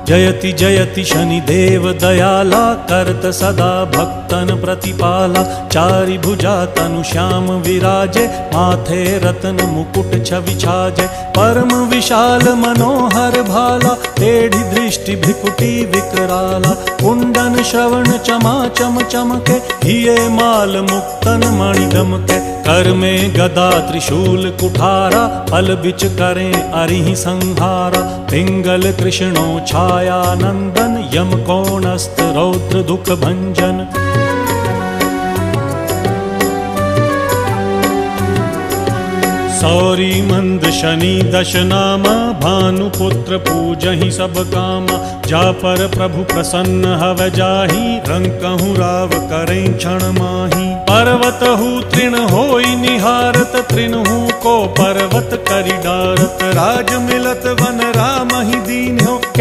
जयति जयति शनिदेव दयाला, करत सदा भक्तन प्रतिपाला। चारि भुजा तनु श्याम विराजे, माथे रत्न मुकुट छवि छाजे। परम विशाल मनोहर भाला, टेढ़ी दृष्टि भ्रिकुटी विकराला। कुंडन श्रवण चमा चम चमके, हिये माल मुक्तन मणि दमके। कर में गदा त्रिशूल कुठारा, फल बिच करें अरिहि संहारा। पिंगल कृष्णो छाया नंदन, यम कोणस्थ रौद्र दुख भंजन। सौरी मंद शनि दश नामा, भानुपुत्र पूजहि सब कामा। जा पर प्रभु प्रसन्न हव जाहि, रंकहु राव करें क्षण माहि। पर्वत हु तृण होई निहारत, तृणहु को पर्वत करि डारत। राज मिलत वन राम ही दीन्हो,